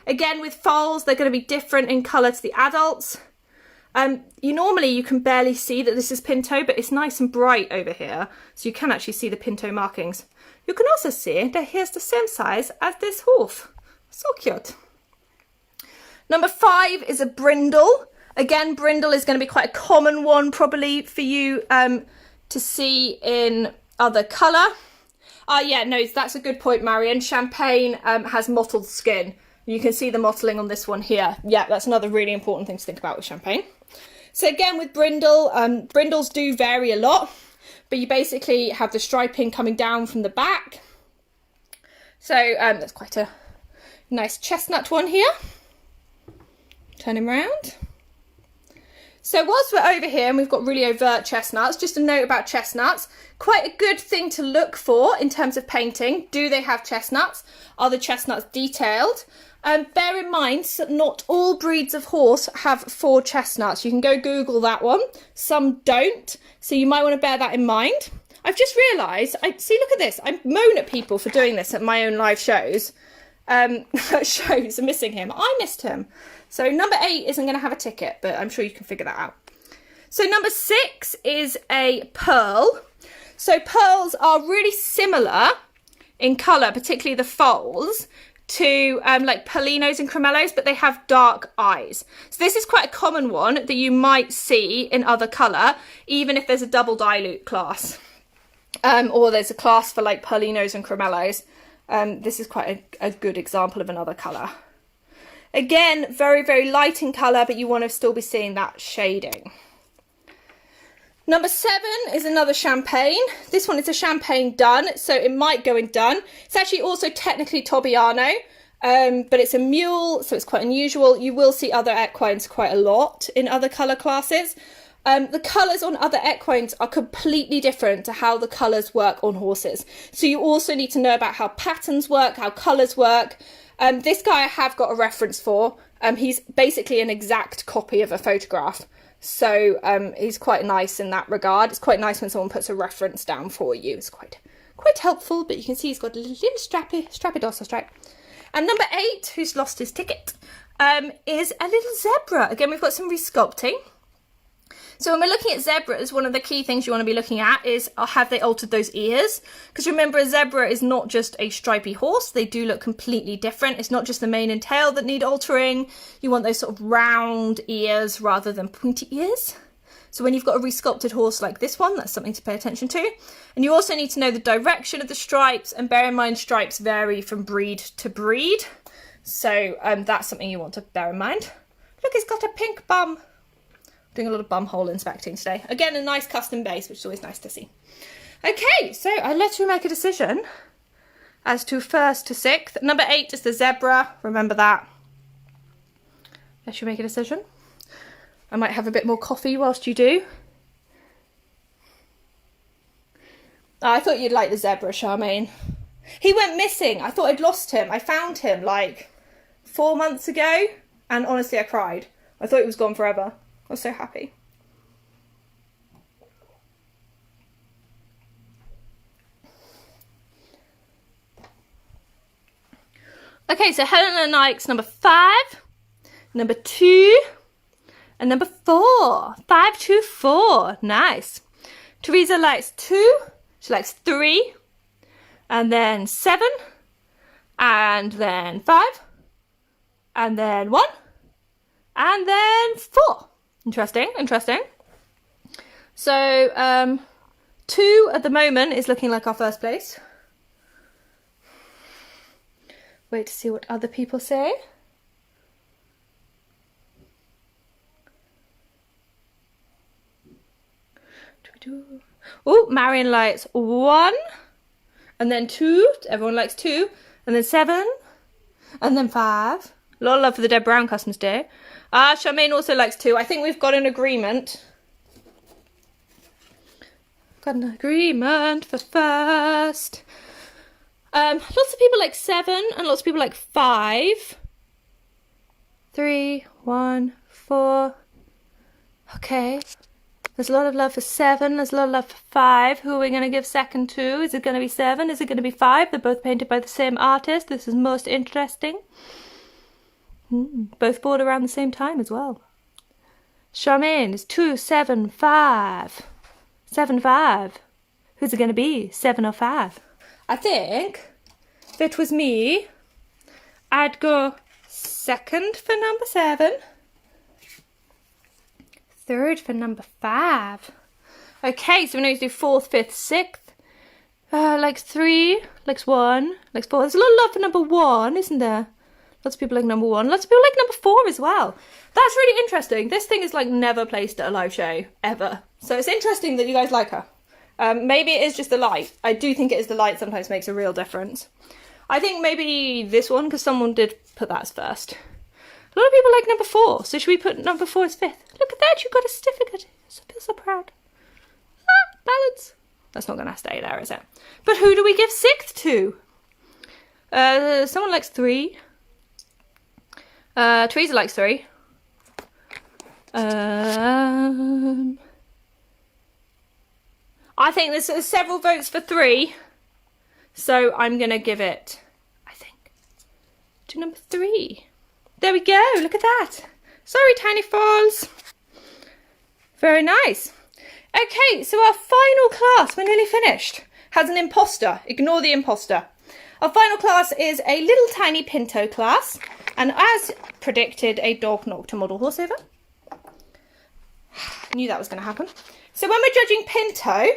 Again, with foals, they're going to be different in colour to the adults. You can barely see that this is Pinto, but it's nice and bright over here. So you can actually see the Pinto markings. You can also see that here's the same size as this hoof. So cute. Number 5 is a brindle. Again, brindle is going to be quite a common one probably for you to see in other colour. Yeah, no, that's a good point, Marion. Champagne has mottled skin. You can see the mottling on this one here. Yeah, that's another really important thing to think about with Champagne. So again, with brindle, brindles do vary a lot. But you basically have the striping coming down from the back. So that's quite a nice chestnut one here. Turn him round. So whilst we're over here and we've got really overt chestnuts, just a note about chestnuts. Quite a good thing to look for in terms of painting. Do they have chestnuts? Are the chestnuts detailed? Bear in mind, not all breeds of horse have 4 chestnuts. You can go Google that one. Some don't. So you might want to bear that in mind. I've just realised, look at this. I moan at people for doing this at my own live shows. Shows are missing him. I missed him. So number 8 isn't going to have a ticket, but I'm sure you can figure that out. So number 6 is a pearl. So pearls are really similar in colour, particularly the foals, to like Polinos and Cremellos, but they have dark eyes. So this is quite a common one that you might see in other colour, even if there's a double dilute class. Or there's a class for like Polinos and Cremellos. This is quite a good example of another colour. Again, very, very light in colour, but you want to still be seeing that shading. Number 7 is another champagne. This one is a champagne dun, so it might go in dun. It's actually also technically Tobiano, but it's a mule, so it's quite unusual. You will see other equines quite a lot in other colour classes. The colours on other equines are completely different to how the colours work on horses. So you also need to know about how patterns work, how colours work. This guy I have got a reference for. He's basically an exact copy of a photograph. So he's quite nice in that regard. It's quite nice when someone puts a reference down for you. It's quite helpful, but you can see he's got a little strappy dorsal stripe. And number 8, who's lost his ticket, is a little zebra. Again, we've got some resculpting. So when we're looking at zebras, one of the key things you want to be looking at is, have they altered those ears? Because remember, a zebra is not just a stripy horse. They do look completely different. It's not just the mane and tail that need altering. You want those sort of round ears rather than pointy ears. So when you've got a resculpted horse like this one, that's something to pay attention to. And you also need to know the direction of the stripes, and bear in mind stripes vary from breed to breed. So that's something you want to bear in mind. Look, it's got a pink bum. Doing a lot of bum hole inspecting today. Again, a nice custom base, which is always nice to see. Okay, so I let you make a decision as to 1st to 6th. Number 8 is the zebra. Remember that. Let you make a decision. I might have a bit more coffee whilst you do. Oh, I thought you'd like the zebra, Charmaine. He went missing. I thought I'd lost him. I found him like 4 months ago, and honestly, I cried. I thought he was gone forever. I was so happy. Okay, so Helena likes number 5, number 2, and number 4. 5, 2, 4. Nice. Teresa likes 2. She likes 3, and then 7, and then 5, and then 1, and then 4. Interesting, interesting. So 2 at the moment is looking like our first place. Wait to see what other people say. Oh, Marion likes 1, and then 2. Everyone likes 2, and then 7, and then 5. A lot of love for the Deb Brown Customs Day. Charmaine also likes 2. I think we've got an agreement. Got an agreement for 1st. Lots of people like 7 and lots of people like 5. 3, 1, 4. Okay. There's a lot of love for 7. There's a lot of love for 5. Who are we going to give second to? Is it going to be 7? Is it going to be 5? They're both painted by the same artist. This is most interesting. Both bought around the same time as well. Charmaine is 2, 7, 5. 7, 5. Who's it going to be? 7 or 5? I think if it was me, I'd go 2nd for number 7. 3rd for number 5. Okay, so we need to do 4th, 5th, 6th. Likes 3, likes 1, likes 4. There's a lot of love for number 1, isn't there? Lots of people like number 1. Lots of people like number 4 as well. That's really interesting. This thing is like never placed at a live show, ever. So it's interesting that you guys like her. Maybe it is just the light. I do think it is the light sometimes makes a real difference. I think maybe this one, because someone did put that as 1st. A lot of people like number 4, so should we put number 4 as 5th? Look at that, you got a certificate. I feel so proud. Balance. That's not going to stay there, is it? But who do we give 6th to? Someone likes 3. Teresa likes 3. I think there's several votes for 3. So I'm going to give it, I think, to number 3. There we go. Look at that. Sorry, Tiny Falls. Very nice. Okay, so our final class, we're nearly finished, has an imposter. Ignore the imposter. Our final class is a little tiny Pinto class, and as predicted, a dog knocked a model horse over. I knew that was going to happen. So when we're judging Pinto,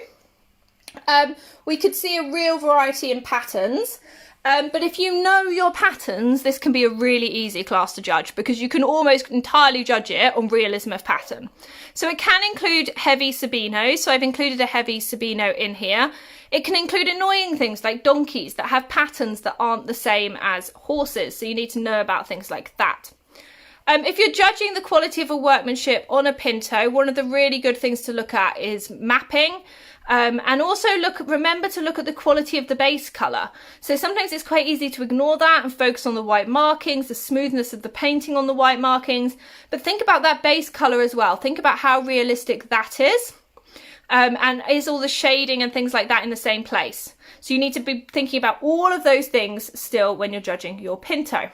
we could see a real variety in patterns. But if you know your patterns, this can be a really easy class to judge because you can almost entirely judge it on realism of pattern. So it can include heavy Sabinos. So I've included a heavy Sabino in here. It can include annoying things like donkeys that have patterns that aren't the same as horses. So you need to know about things like that. If you're judging the quality of a workmanship on a Pinto, one of the really good things to look at is mapping. And also remember to look at the quality of the base colour. So sometimes it's quite easy to ignore that and focus on the white markings, the smoothness of the painting on the white markings. But think about that base colour as well. Think about how realistic that is. And is all the shading and things like that in the same place? So you need to be thinking about all of those things still when you're judging your Pinto.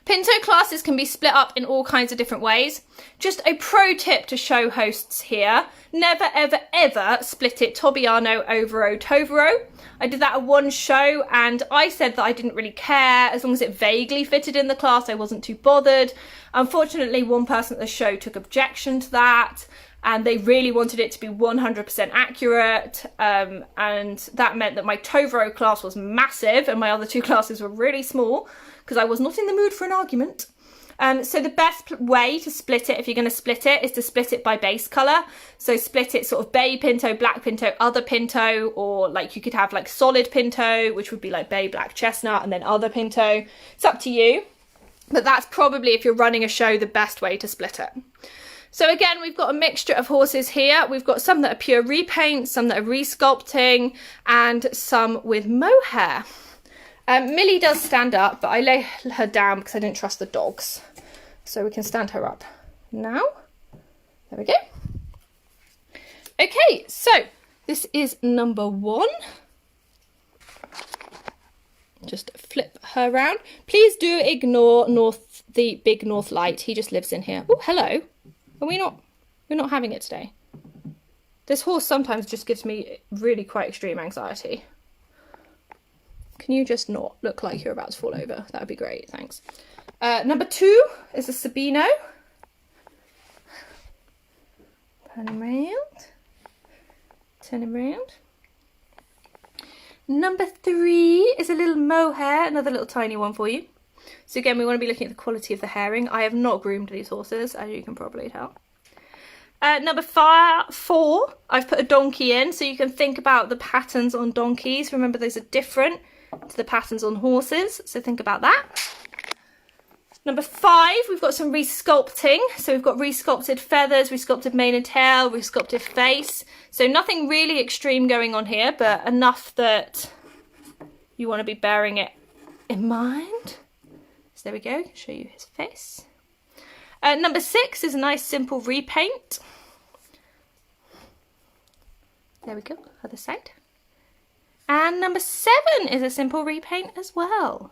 Pinto classes can be split up in all kinds of different ways. Just a pro tip to show hosts here. Never, ever, ever split it Tobiano, Overo, Tovero. I did that at one show and I said that I didn't really care. As long as it vaguely fitted in the class, I wasn't too bothered. Unfortunately, one person at the show took objection to that and they really wanted it to be 100% accurate. And that meant that my Tovero class was massive and my other two classes were really small because I was not in the mood for an argument. So the best way to split it, if you're going to split it, is to split it by base colour. So split it sort of bay Pinto, black Pinto, other Pinto, or like you could have like solid Pinto, which would be like bay, black, chestnut, and then other Pinto. It's up to you. But that's probably, if you're running a show, the best way to split it. So again, we've got a mixture of horses here. We've got some that are pure repaint, some that are resculpting, and some with mohair. Millie does stand up, but I lay her down because I didn't trust the dogs. So we can stand her up now. There we go. Okay, so this is number 1. Just flip her around. Please do ignore the big North Light. He just lives in here. Oh, hello. Are we not? We're not having it today. This horse sometimes just gives me really quite extreme anxiety. Can you just not look like you're about to fall over? That would be great, thanks. Number 2 is a Sabino. Turn him round. Turn him round. Number 3 is a little mohair, another little tiny one for you. So again, we want to be looking at the quality of the herring. I have not groomed these horses, as you can probably tell. Number 4, I've put a donkey in, so you can think about the patterns on donkeys. Remember, those are different to the patterns on horses, so think about that. Number 5, we've got some resculpting. So we've got resculpted feathers, resculpted mane and tail, resculpted face. So nothing really extreme going on here, but enough that you want to be bearing it in mind. So there we go, show you his face. Number 6 is a nice simple repaint. There we go, other side. And number 7 is a simple repaint as well.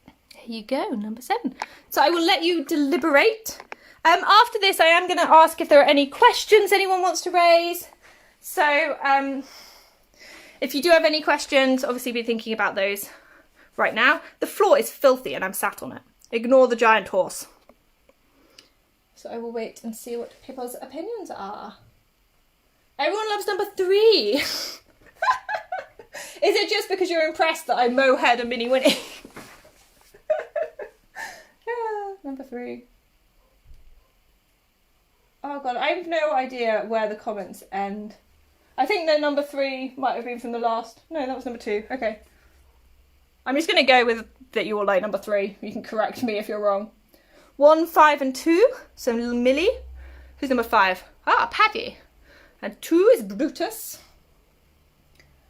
There you go, number 7. So I will let you deliberate. After this, I am going to ask if there are any questions anyone wants to raise. So if you do have any questions, obviously be thinking about those right now. The floor is filthy and I'm sat on it. Ignore the giant horse. So I will wait and see what people's opinions are. Everyone loves number 3. Is it just because you're impressed that I mohair'd a mini Winnie? Yeah, number 3. Oh god, I have no idea where the comments end. I think that number 3 might have been from the last. No, that was number 2. Okay. I'm just going to go with that you all like number 3. You can correct me if you're wrong. 1, 5 and 2. So little Millie. Who's number 5? Ah, Paddy. And 2 is Brutus.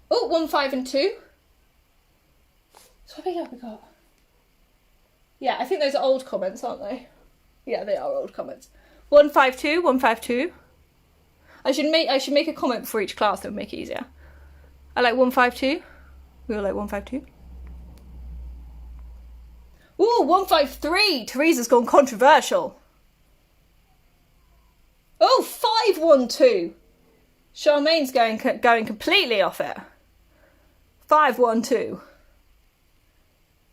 Oh, 1, 5 and 2. So what have we got? Yeah, I think those are old comments, aren't they? Yeah, they are old comments. 1, 5, 2, 1, 5, 2. I should make a comment for each class that would make it easier. I like 1, 5, 2. We all like 1, 5, 2. Ooh, 1, 5, 3. Teresa's gone controversial. 5-1-2. Charmaine's going completely off it. 5-1-2.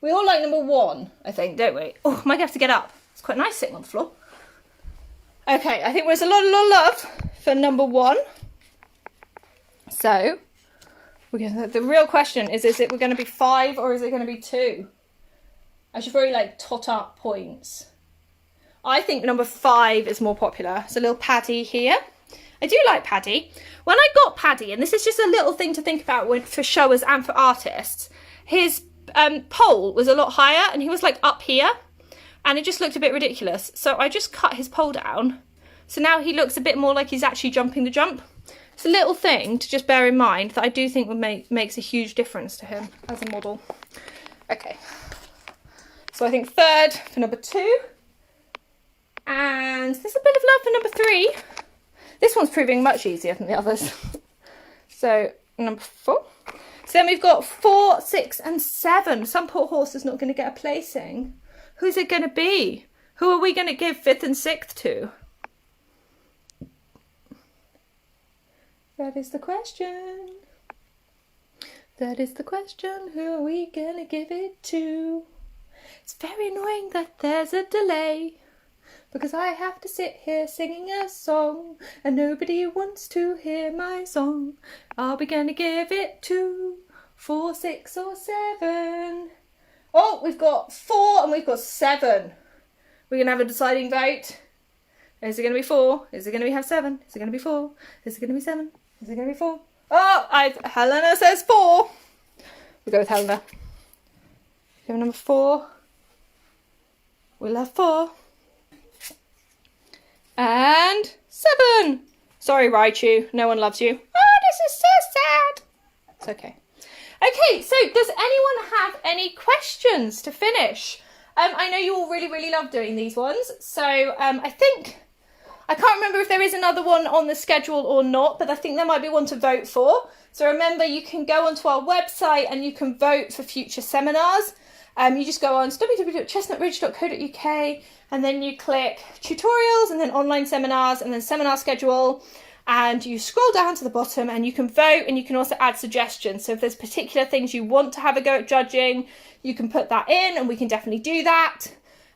We all like number 1, I think, don't we? Oh, I might have to get up. It's quite nice sitting on the floor. Okay, I think there's a lot of love for number 1. So, the real question is it we're going to be 5 or is it going to be 2? I should probably like tot up points. I think number 5 is more popular. It's a little Paddy here. I do like Paddy. When I got Paddy, and this is just a little thing to think about for showers and for artists, his pole was a lot higher and he was like up here and it just looked a bit ridiculous. So I just cut his pole down. So now he looks a bit more like he's actually jumping the jump. It's a little thing to just bear in mind that I do think makes a huge difference to him as a model. Okay. So I think 3rd for number 2. And there's a bit of love for number 3. This one's proving much easier than the others. So, number 4. So then we've got 4, 6 and 7. Some poor horse is not going to get a placing. Who's it going to be? Who are we going to give 5th and 6th to? That is the question. That is the question. Who are we going to give it to? It's very annoying that there's a delay. Because I have to sit here singing a song and nobody wants to hear my song. Are we going to give it to 4, 6 or 7? Oh, we've got 4 and we've got 7. We're going to have a deciding vote. Is it going to be 4? Is it going to have 7? Is it going to be 4? Is it going to be 7? Is it going to be 4? Oh, Helena says 4. We'll go with Helena. Go number 4. We'll have 4. And 7. Sorry, Raichu. No one loves you. Oh, this is so sad. It's okay. Okay, so does anyone have any questions to finish? I know you all really, really love doing these ones. So I can't remember if there is another one on the schedule or not, but I think there might be one to vote for. So remember, you can go onto our website and you can vote for future seminars. You just go on www.chestnutridge.co.uk and then you click tutorials and then online seminars and then seminar schedule, and you scroll down to the bottom and you can vote, and you can also add suggestions. So if there's particular things you want to have a go at judging, you can put that in and we can definitely do that.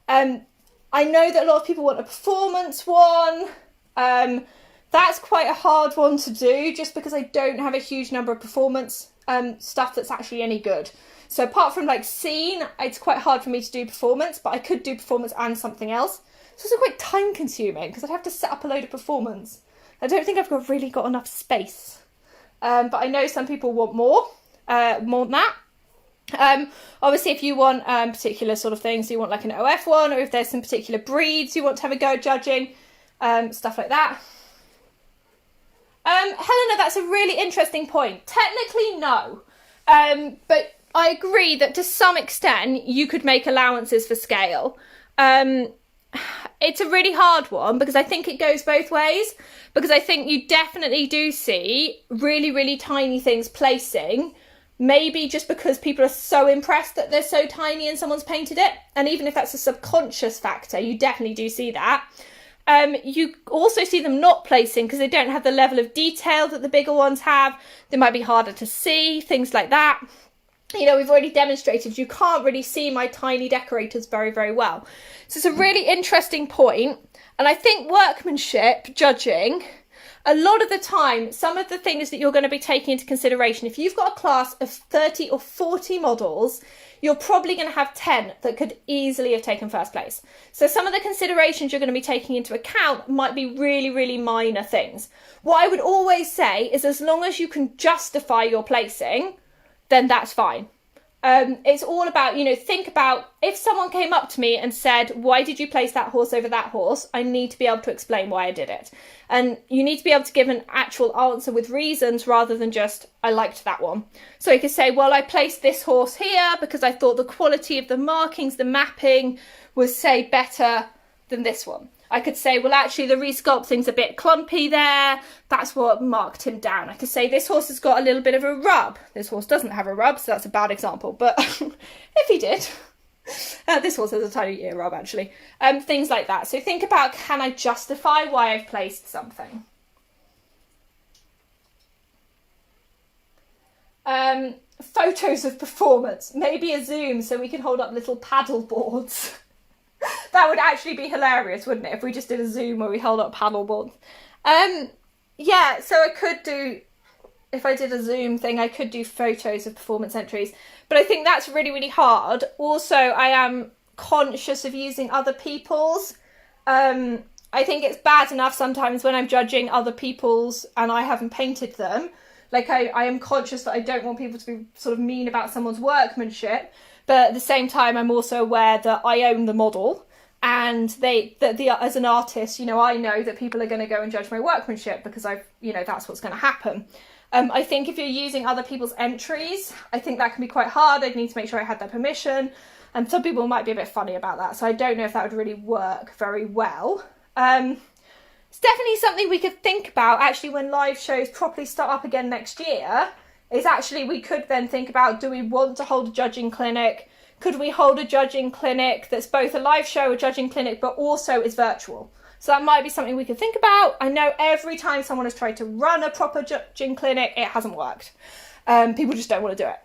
I know that a lot of people want a performance one. That's quite a hard one to do just because I don't have a huge number of performance stuff that's actually any good. So apart from like scene, it's quite hard for me to do performance, but I could do performance and something else. It's also quite time consuming because I'd have to set up a load of performance. I don't think I've really got enough space. But I know some people want more than that. Obviously, if you want particular sort of things, so you want like an OF one, or if there's some particular breeds you want to have a go at judging, stuff like that. Helena, that's a really interesting point. Technically, no. But I agree that to some extent you could make allowances for scale. It's a really hard one because I think it goes both ways. Because I think you definitely do see really, really tiny things placing. Maybe just because people are so impressed that they're so tiny and someone's painted it. And even if that's a subconscious factor, you definitely do see that. You also see them not placing because they don't have the level of detail that the bigger ones have. They might be harder to see, things like that. You know, we've already demonstrated you can't really see my tiny decorators very, very well. So it's a really interesting point. And I think workmanship judging, a lot of the time, some of the things that you're going to be taking into consideration, if you've got a class of 30 or 40 models, you're probably going to have 10 that could easily have taken first place. So some of the considerations you're going to be taking into account might be really, really minor things. What I would always say is as long as you can justify your placing, then that's fine. It's all about, you know, think about if someone came up to me and said, why did you place that horse over that horse? I need to be able to explain why I did it. And you need to be able to give an actual answer with reasons rather than just, I liked that one. So you could say, well, I placed this horse here because I thought the quality of the markings, the mapping was, say, better than this one. I could say, well, actually, the resculpting's a bit clumpy there. That's what marked him down. I could say this horse has got a little bit of a rub. This horse doesn't have a rub, so that's a bad example. But if he did, this horse has a tiny ear rub, actually. Things like that. So think about, can I justify why I've placed something? Photos of performance, maybe a Zoom so we can hold up little paddle boards. That would actually be hilarious, wouldn't it, if we just did a Zoom where we held up paddle boards. Yeah, so I could do, if I did a Zoom thing, I could do photos of performance entries, but I think that's really, really hard. Also, I am conscious of using other people's. I think it's bad enough sometimes when I'm judging other people's and I haven't painted them. Like, I am conscious that I don't want people to be sort of mean about someone's workmanship, but at the same time, I'm also aware that I own the model, and as an artist, you know, I know that people are going to go and judge my workmanship because that's what's going to happen. I think if you're using other people's entries, I think that can be quite hard. I'd need to make sure I had their permission, and some people might be a bit funny about that, so I don't know if that would really work very well. It's definitely something we could think about actually when live shows properly start up again next year, is actually we could then think about, do we want to hold a judging clinic? Could we hold a judging clinic that's both a live show, a judging clinic, but also is virtual? So that might be something we could think about. I know every time someone has tried to run a proper judging clinic, it hasn't worked. People just don't want to do it.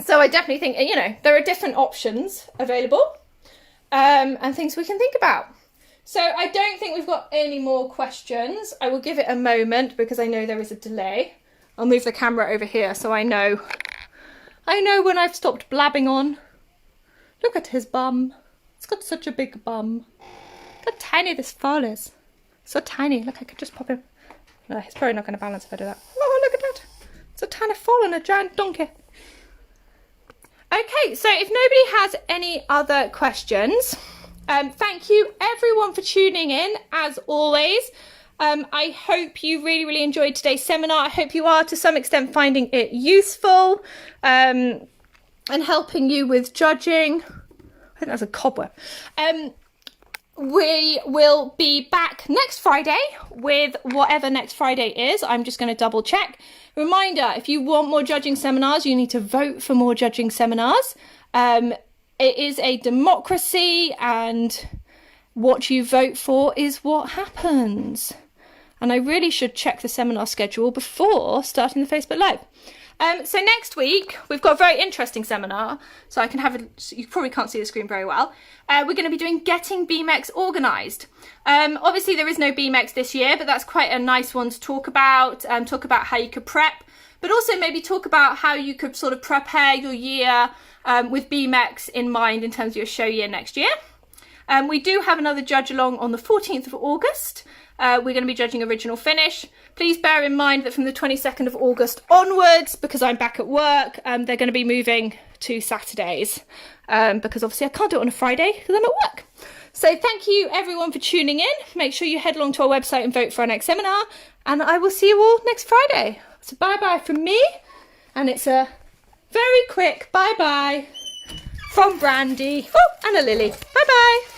So I definitely think, you know, there are different options available, and things we can think about. So I don't think we've got any more questions. I will give it a moment because I know there is a delay. I'll move the camera over here so I know when I've stopped blabbing on. Look at his bum. It's got such a big bum. Look how tiny this foal is. So tiny. Look, I could just pop him. No, he's probably not going to balance if I do that. Oh, look at that. It's a tiny foal and a giant donkey. Okay, so if nobody has any other questions, thank you everyone for tuning in, as always. I hope you really, really enjoyed today's seminar. I hope you are to some extent finding it useful and helping you with judging. I think that's a cobweb. We will be back next Friday with whatever next Friday is. I'm just going to double check. Reminder, if you want more judging seminars, you need to vote for more judging seminars. It is a democracy, and what you vote for is what happens. And I really should check the seminar schedule before starting the Facebook Live. So next week, we've got a very interesting seminar. So I can have it, you probably can't see the screen very well. We're going to be doing Getting BMEX Organised. Obviously, there is no BMEX this year, but that's quite a nice one to talk about how you could prep, but also maybe talk about how you could sort of prepare your year with BMEX in mind in terms of your show year next year. We do have another judge along on the 14th of August. We're going to be judging original finish. Please bear in mind that from the 22nd of August onwards, because I'm back at work, they're going to be moving to Saturdays, because obviously I can't do it on a Friday because I'm at work. So thank you everyone for tuning in. Make sure you head along to our website and vote for our next seminar, and I will see you all next Friday. So bye bye from me, and it's a very quick bye bye from Brandy and a Lily. Bye bye.